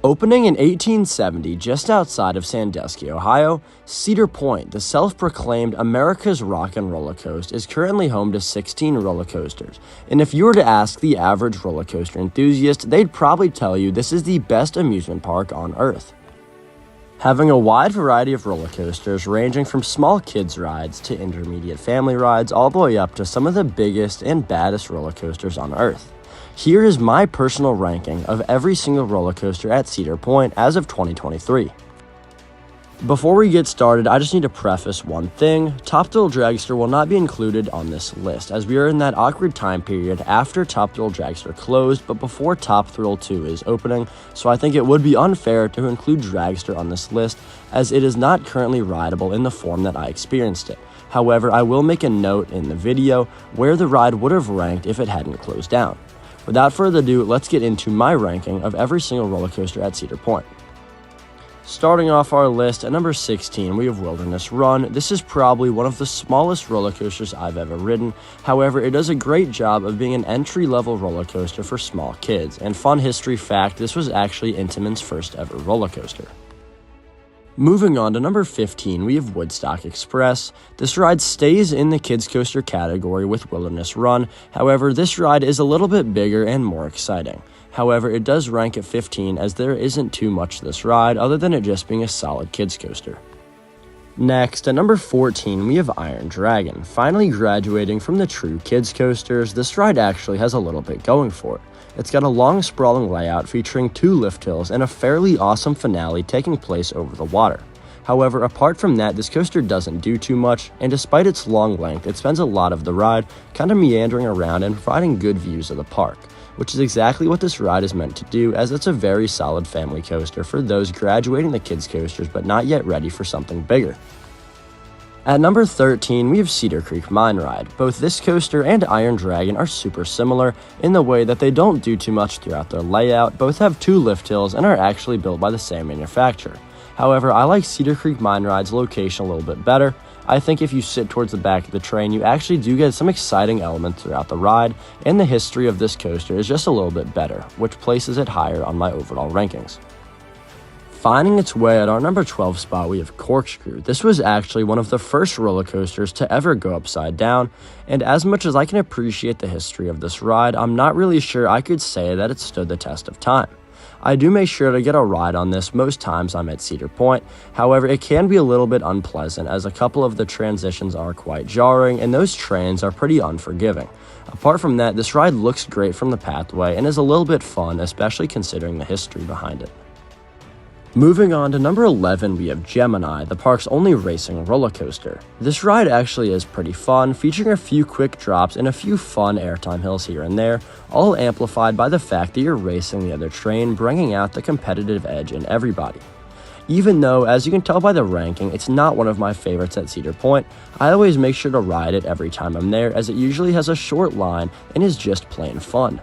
Opening in 1870 just outside of Sandusky, Ohio, Cedar Point, the self-proclaimed America's Rockin Roller Coast, is currently home to 16 roller coasters. And if you were to ask the average roller coaster enthusiast, they'd probably tell you this is the best amusement park on Earth. Having a wide variety of roller coasters ranging from small kids rides to intermediate family rides all the way up to some of the biggest and baddest roller coasters on Earth. Here is my personal ranking of every single roller coaster at Cedar Point as of 2023. Before we get started, I just need to preface one thing. Top Thrill Dragster will not be included on this list, as we are in that awkward time period after Top Thrill Dragster closed, but before Top Thrill 2 is opening, so I think it would be unfair to include Dragster on this list, as it is not currently rideable in the form that I experienced it. However, I will make a note in the video where the ride would have ranked if it hadn't closed down. Without further ado, let's get into my ranking of every single roller coaster at Cedar Point. Starting off our list, at number 16, we have Wilderness Run. This is probably one of the smallest roller coasters I've ever ridden. However, it does a great job of being an entry-level roller coaster for small kids. And fun history fact, this was actually Intamin's first ever roller coaster. Moving on to number 15, we have Woodstock Express. This ride stays in the kids coaster category with Wilderness Run. However, this ride is a little bit bigger and more exciting. However, it does rank at 15 as there isn't too much to this ride other than it just being a solid kids coaster. Next, at number 14, we have Iron Dragon. Finally graduating from the true kids coasters, this ride actually has a little bit going for it. It's got a long sprawling layout featuring 2 lift hills and a fairly awesome finale taking place over the water. However, apart from that, this coaster doesn't do too much, and despite its long length, it spends a lot of the ride kind of meandering around and providing good views of the park, which is exactly what this ride is meant to do, as it's a very solid family coaster for those graduating the kids coasters but not yet ready for something bigger. At number 13, we have Cedar Creek Mine Ride. Both this coaster and Iron Dragon are super similar in the way that they don't do too much throughout their layout. Both have 2 lift hills and are actually built by the same manufacturer. However, I like Cedar Creek Mine Ride's location a little bit better. I think if you sit towards the back of the train, you actually do get some exciting elements throughout the ride, and the history of this coaster is just a little bit better, which places it higher on my overall rankings. Finding its way at our number 12 spot, we have Corkscrew. This was actually one of the first roller coasters to ever go upside down, and as much as I can appreciate the history of this ride, I'm not really sure I could say that it stood the test of time. I do make sure to get a ride on this most times I'm at Cedar Point. However, it can be a little bit unpleasant as a couple of the transitions are quite jarring and those trains are pretty unforgiving. Apart from that, this ride looks great from the pathway and is a little bit fun, especially considering the history behind it. Moving on to number 11, we have Gemini, the park's only racing roller coaster. This ride actually is pretty fun, featuring a few quick drops and a few fun airtime hills here and there, all amplified by the fact that you're racing the other train, bringing out the competitive edge in everybody. Even though, as you can tell by the ranking, it's not one of my favorites at Cedar Point, I always make sure to ride it every time I'm there, as it usually has a short line and is just plain fun.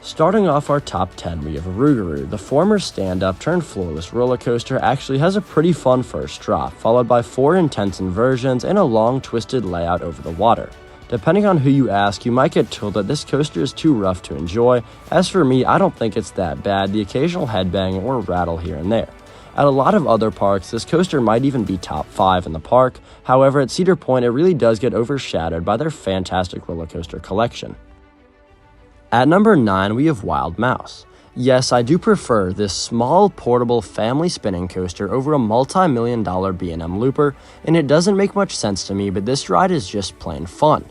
Starting off our top 10, we have Rougarou. The former stand-up turned floorless roller coaster actually has a pretty fun first drop, followed by 4 intense inversions and a long twisted layout over the water. Depending on who you ask, you might get told that this coaster is too rough to enjoy. As for me, I don't think it's that bad, the occasional headbang or rattle here and there. At a lot of other parks, this coaster might even be top 5 in the park. However, at Cedar Point, it really does get overshadowed by their fantastic roller coaster collection. At number 9, we have Wild Mouse. Yes, I do prefer this small, portable family spinning coaster over a multi-million-dollar B&M looper, and it doesn't make much sense to me, but this ride is just plain fun.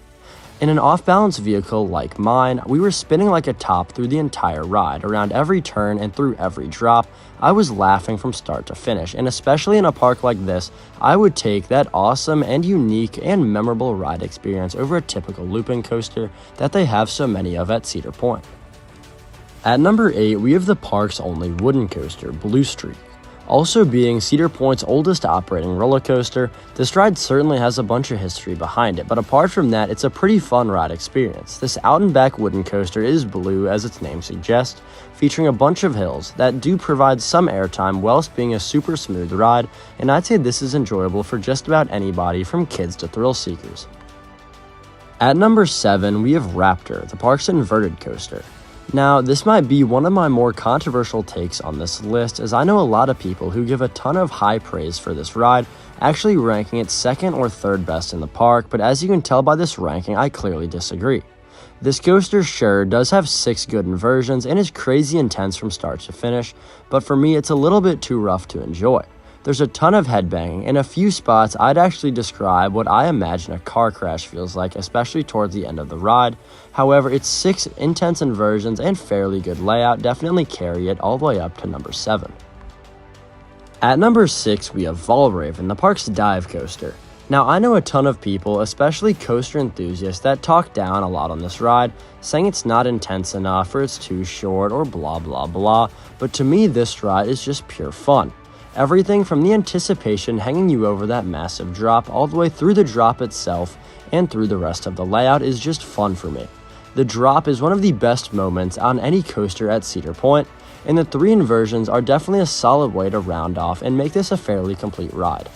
In an off-balance vehicle like mine, we were spinning like a top through the entire ride, around every turn and through every drop. I was laughing from start to finish, and especially in a park like this, I would take that awesome and unique and memorable ride experience over a typical looping coaster that they have so many of at Cedar Point. At number 8, we have the park's only wooden coaster, Blue Streak. Also being Cedar Point's oldest operating roller coaster, this ride certainly has a bunch of history behind it, but apart from that, it's a pretty fun ride experience. This out-and-back wooden coaster is blue, as its name suggests, featuring a bunch of hills that do provide some airtime whilst being a super smooth ride, and I'd say this is enjoyable for just about anybody from kids to thrill seekers. At number 7, we have Raptor, the park's inverted coaster. Now, this might be one of my more controversial takes on this list, as I know a lot of people who give a ton of high praise for this ride, actually ranking it second or third best in the park, but as you can tell by this ranking, I clearly disagree. This coaster sure does have 6 good inversions and is crazy intense from start to finish, but for me it's a little bit too rough to enjoy. There's a ton of headbanging, and a few spots I'd actually describe what I imagine a car crash feels like, especially towards the end of the ride. However, its 6 intense inversions and fairly good layout definitely carry it all the way up to number 7. At number 6, we have Valraven, the park's dive coaster. Now, I know a ton of people, especially coaster enthusiasts, that talk down a lot on this ride, saying it's not intense enough or it's too short or blah blah blah, but to me this ride is just pure fun. Everything from the anticipation hanging you over that massive drop all the way through the drop itself and through the rest of the layout is just fun for me. The drop is one of the best moments on any coaster at Cedar Point, and the 3 inversions are definitely a solid way to round off and make this a fairly complete ride.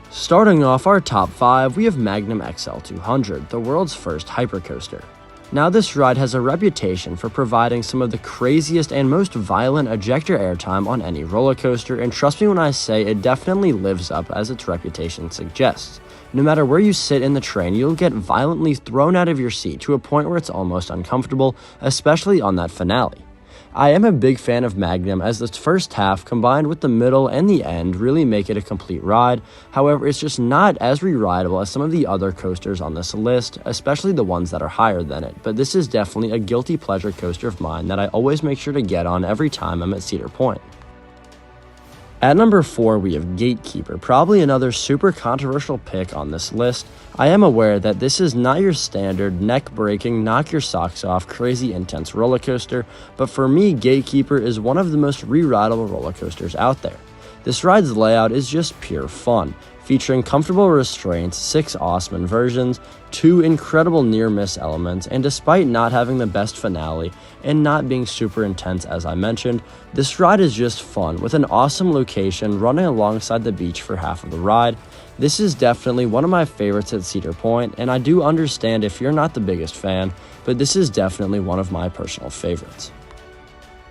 Starting off our top 5, we have Magnum XL200, the world's first hypercoaster. Now, this ride has a reputation for providing some of the craziest and most violent ejector airtime on any roller coaster, and trust me when I say it definitely lives up as its reputation suggests. No matter where you sit in the train, you'll get violently thrown out of your seat to a point where it's almost uncomfortable, especially on that finale. I am a big fan of Magnum, as the first half combined with the middle and the end really make it a complete ride. However, it's just not as re-rideable as some of the other coasters on this list, especially the ones that are higher than it, but this is definitely a guilty pleasure coaster of mine that I always make sure to get on every time I'm at Cedar Point. At number 4, we have Gatekeeper, probably another super controversial pick on this list. I am aware that this is not your standard neck-breaking, knock-your-socks-off, crazy intense roller coaster, but for me, Gatekeeper is one of the most re-rideable roller coasters out there. This ride's layout is just pure fun, featuring comfortable restraints, 6 awesome inversions, 2 incredible near-miss elements, and despite not having the best finale and not being super intense as I mentioned, this ride is just fun with an awesome location running alongside the beach for half of the ride. This is definitely one of my favorites at Cedar Point, and I do understand if you're not the biggest fan, but this is definitely one of my personal favorites.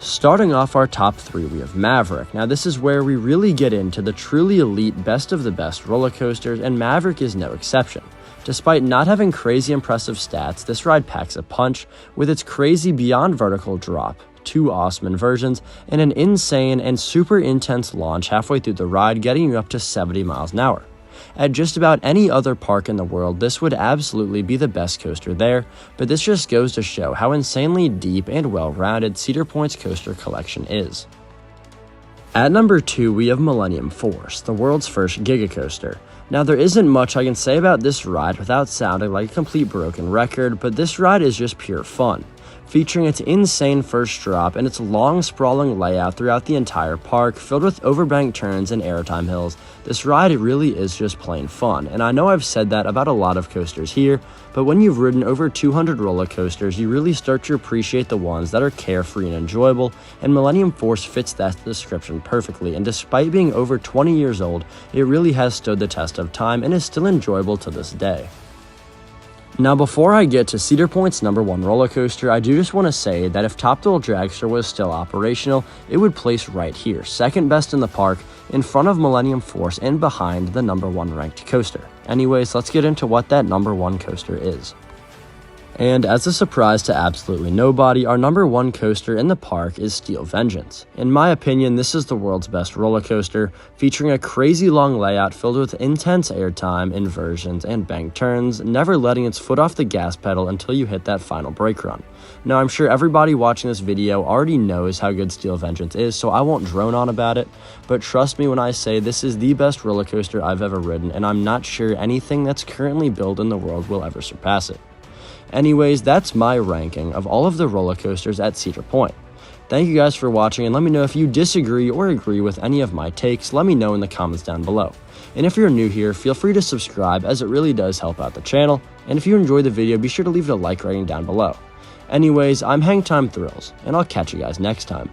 Starting off our top 3, we have Maverick. Now, this is where we really get into the truly elite best of the best roller coasters, and Maverick is no exception. Despite not having crazy impressive stats, this ride packs a punch with its crazy beyond vertical drop, 2 awesome inversions, and an insane and super intense launch halfway through the ride, getting you up to 70 miles an hour. At just about any other park in the world, this would absolutely be the best coaster there, but this just goes to show how insanely deep and well-rounded Cedar Point's coaster collection is. At number 2, we have Millennium Force, the world's first Giga Coaster. Now, there isn't much I can say about this ride without sounding like a complete broken record, but this ride is just pure fun. Featuring its insane first drop and its long sprawling layout throughout the entire park, filled with overbanked turns and airtime hills, this ride really is just plain fun, and I know I've said that about a lot of coasters here, but when you've ridden over 200 roller coasters, you really start to appreciate the ones that are carefree and enjoyable, and Millennium Force fits that description perfectly, and despite being over 20 years old, it really has stood the test of time and is still enjoyable to this day. Now, before I get to Cedar Point's number 1 roller coaster, I do just want to say that if Top Thrill Dragster was still operational, it would place right here, second best in the park, in front of Millennium Force and behind the number 1 ranked coaster. Anyways, let's get into what that number 1 coaster is. And as a surprise to absolutely nobody, our number 1 coaster in the park is Steel Vengeance. In my opinion, this is the world's best roller coaster, featuring a crazy long layout filled with intense airtime, inversions, and banked turns, never letting its foot off the gas pedal until you hit that final brake run. Now, I'm sure everybody watching this video already knows how good Steel Vengeance is, so I won't drone on about it, but trust me when I say this is the best roller coaster I've ever ridden, and I'm not sure anything that's currently built in the world will ever surpass it. Anyways, that's my ranking of all of the roller coasters at Cedar Point. Thank you guys for watching, and let me know if you disagree or agree with any of my takes. Let me know in the comments down below. And if you're new here, feel free to subscribe, as it really does help out the channel. And if you enjoyed the video, be sure to leave it a like rating down below. Anyways, I'm hangtimethrills, and I'll catch you guys next time.